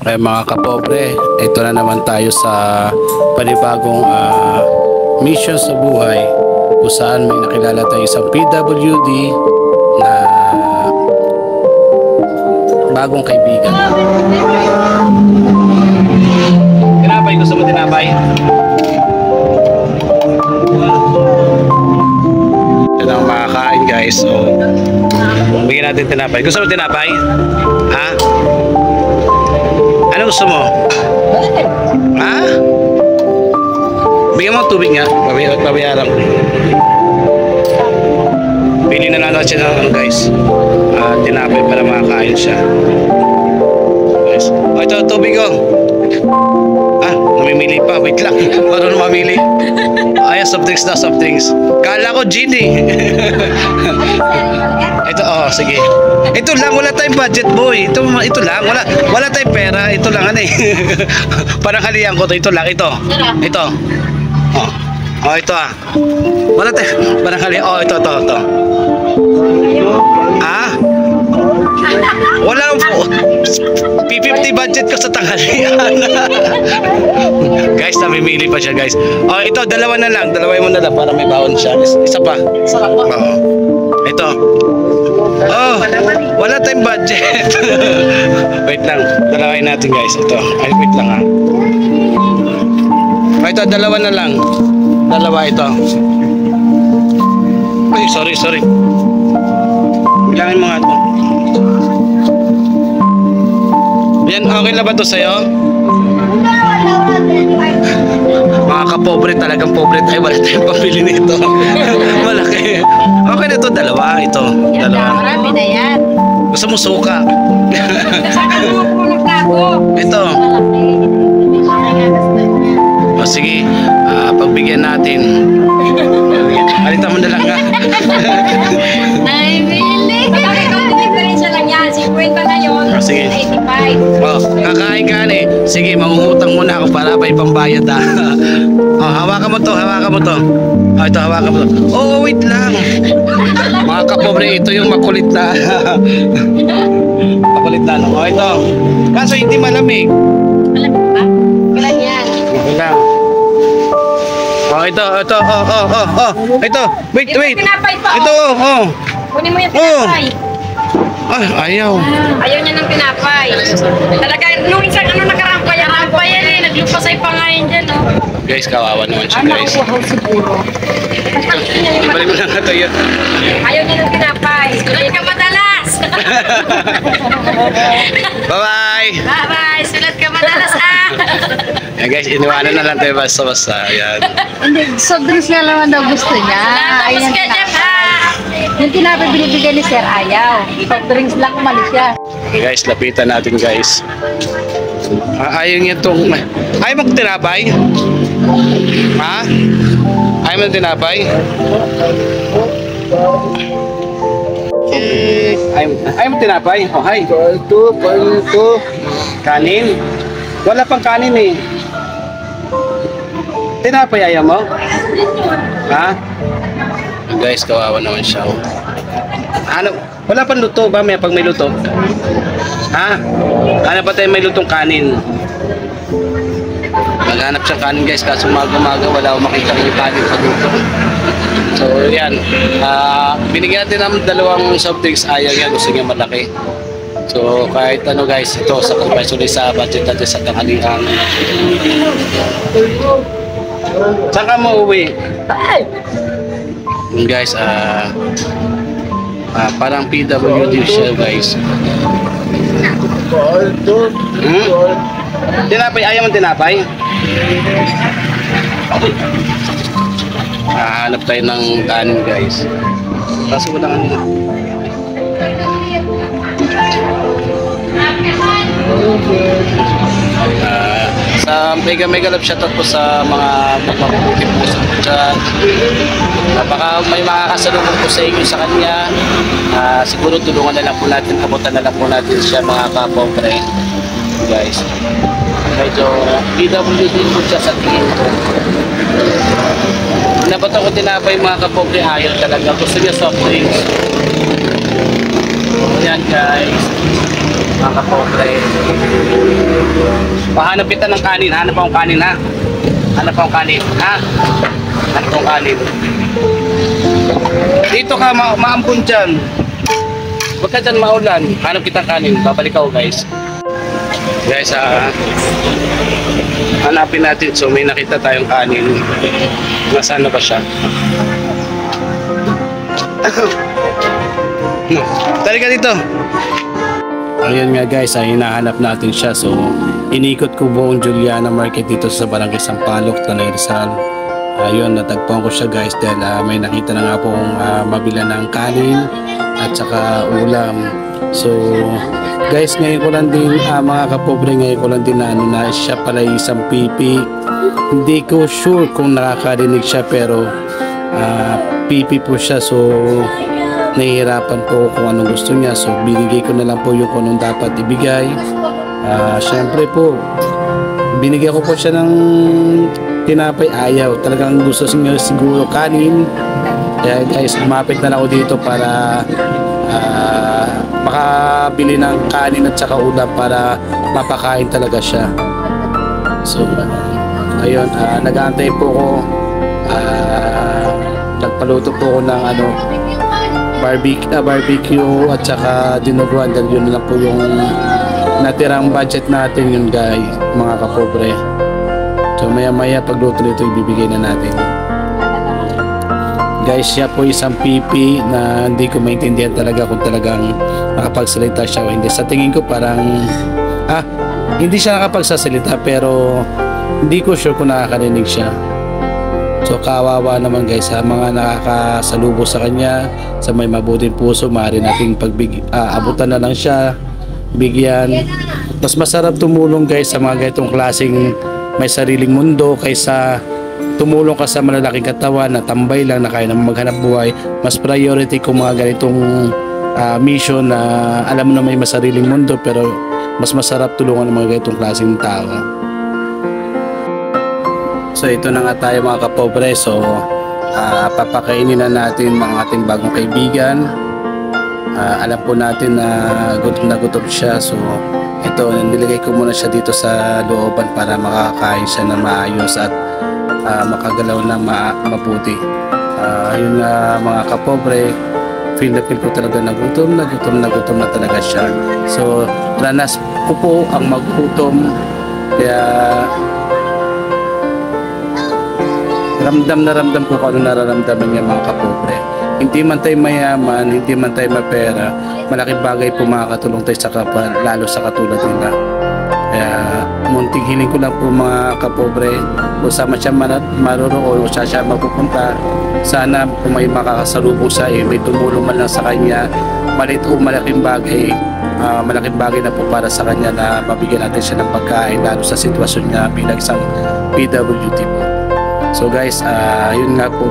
Kaya mga kapobre, ito na naman tayo sa panibagong mission sa buhay kung saan may nakilala tayo isang PWD na bagong kaibigan. Tinapay, gusto mo tinapay? Yan ang makakain guys, so bigyan natin tinapay. Gusto mo tinapay? Ha? Ano gusto mo? Ha? Bigyan mo tubig nga. Babayaran ko. Pili na lang siya ng guys. Tinapay para makakain siya. Guys. O ito, tubig ko. Namimili pa. Wait lang. Paano mamili? Ay, soft drinks na, soft drinks. Kala ko genie. Ito, sige. Ito lang, wala tayong budget boy. Ito lang, wala tayong pera. Ito lang, ano eh. Parang halihan ko to. Ito lang, ito. Ito. Ito Wala tayong, parang halihan. Ito. Wala po. P50 budget ko sa tanghalian. Guys, namimili pa siya guys. Ito, dalawa na lang. Dalawin mo na lang para may baon siya. Isa pa. Ito. Wala tayong budget. Wait lang. Dalawin natin guys. Ito. Wait lang ha. Ito, dalawa na lang. Dalawa ito. Ay, sorry. Bilangin mo nga ito. Yan, okay na ba ito sa'yo? Mga kapobre, talagang pobre tayo. Wala tayong pambili nito. Malaki. Okay na ito, dalawa. Ito, dalawa. Marami na yan. Gusto mo suka? Kasama mo po ng plato. Ito. Sige, pagbigyan natin. Halita mo na lang nga. Ay, really? Ikaw diferensya lang yan. 50 na yun. Sige. 85. Kakain ka eh. Sige, mangungutang muna ako para pa ipambayad hawakan mo to. Ito, hawakan mo to. Wait lang. Mga kapobre, ito yung makulit na. Makulit na. Ito. Kaso hindi malamig. Malamig ba? Kailan yan? Okay lang. Ito. Ito. Wait. Pinapay pa. Ito, Kunin mo yung pinapay. Ayaw. Ayaw niya ng pinapay. Talaga, nung isang nakarampa yan naglupasay pa nga yun dyan, Guys, kawawa naman siya, guys. Siguro. Balik mo lang ito yun. Ayaw niya ng pinapay. Sulat ka madalas. Bye-bye. Bye-bye. Sulat ka madalas, Yan guys, iniwanan na lang tayo basta-basta. Ayan. Hindi, soft drinks nga naman daw gusto niya. Tapos ka dyan, Yung tinapay binibigay ni Sir ayaw. Soft drinks lang umalis siya. Okay guys, lapitan natin guys. Ayaw niya itong... Ayaw mo tinapay? Ha? Ayaw mo tinapay? Ayaw mo tinapay? Hi. Ito. Kanin? Wala pang kanin eh. Tinapay ayaw mo? Ha? Guys, kawawa naman siya. Ano? Wala pang luto ba? Pag may luto? Ha? Ano pa tayo may lutong kanin? Maghanap siya kanin guys, kaso umaga-umaga wala akong makita yung kanin pag luto. So yan, binigyan natin ng dalawang soft drinks. Ayaw niya, gusto niya malaki. So kahit ano guys, ito sa kalpasuloy sa budget natin sa tanghalian. Saan ka mo uwi? Guys, parang PWD siya guys. Tinapay, ayaw mo tinapay? Hanap tayo ng kanin guys. Kaso ko lang sa mega love shoutout po sa mga magpapabuti po dyan. Baka may makakasalubong po sa inyo sa kanya. Siguro tulungan na lang po natin, abutan na lang po natin siya mga kapobre guys. Medyo PWD po siya sa tingin ko. Nabato ko tinapay mga kapobre, ayaw talaga. Gusto niya soft drinks. Yan guys, mga kapobre. Pahanap kita ng kanin. Hanap akong kanin, ha? Hanap akong kanin, ha? Hanap akong kanin. Dito ka, maambun dyan. Huwag ka dyan maulan. Hanap kita ng kanin. Babalik ako, guys. Guys, hanapin natin. So, may nakita tayong kanin. Nasaan na ba siya? Tali ka dito. Ayun nga guys, hinahanap natin siya. So, inikot ko buong Juliana Market dito sa Barangay Sampaloc, Tanay Rizal. Ayun, natagpuan ko siya guys dahil may nakita na nga pong mabila ng kanin at saka ulam. So, guys, ngayon ko lang din, mga kapobre, ngayon ko lang din na, na siya pala isang pipi. Hindi ko sure kung nakakarinig siya pero pipi po siya. So, nahihirapan po kung anong gusto niya. So, binigay ko na lang po yung kung anong dapat ibigay. Siyempre po, binigay ko po siya ng tinapay, ayaw. Talagang gusto niya siguro kanin. Kaya guys, lumapit na lang ako dito para makabili ng kanin at saka ulam para mapakain talaga siya. So, ayun, nag-aantay po ko. Nagpaluto po ko ng barbecue at saka dinuguan dahil yun lang po yung natirang budget natin yun guys, mga kapobre. So maya maya pagluto nito ibibigay na natin. Guys, siya po isang pipi na hindi ko maintindihan talaga kung talagang nakapagsalita siya o hindi. Sa tingin ko parang hindi siya nakapagsasalita pero hindi ko sure kung nakakarinig siya. So kawawa naman guys, sa mga nakakasalubo sa kanya, sa may mabuting puso, maaari nating abutan na lang siya, bigyan. Mas masarap tumulong guys sa mga ganitong klaseng may sariling mundo kaysa tumulong ka sa malalaking katawan na tambay lang na kaya naman maghanap buhay. Mas priority kung mga ganitong mission na alam mo na may masariling mundo pero mas masarap tulungan ng mga ganitong klaseng tao. So ito na nga tayo mga kapobre. So papakainin na natin mga ating bagong kaibigan. Alam po natin na gutom siya. So ito, nilagay ko muna siya dito sa looban para makakain siya na maayos at makagalaw na mabuti. Yun nga mga kapobre, feel ko talaga na gutom na talaga siya. So ranas ko po ang maggutom. Kaya ramdam ko kung ano nararamdaman niya mga kapobre. Hindi man tayo mayaman, hindi man tayo mapera, malaking bagay po makakatulong tayo sa kapwa, lalo sa katulad nila. Kaya munting hiling ko lang po mga kapobre, kung sama siya maroroon o siya mapupunta, sana kung may makakasalubong sa iyo, may tumulong man lang sa kanya, malit o malaking bagay na po para sa kanya na mabigyan natin siya ng pagkain, lalo sa sitwasyon niya bilang isang PWD po. So guys, yun nga po,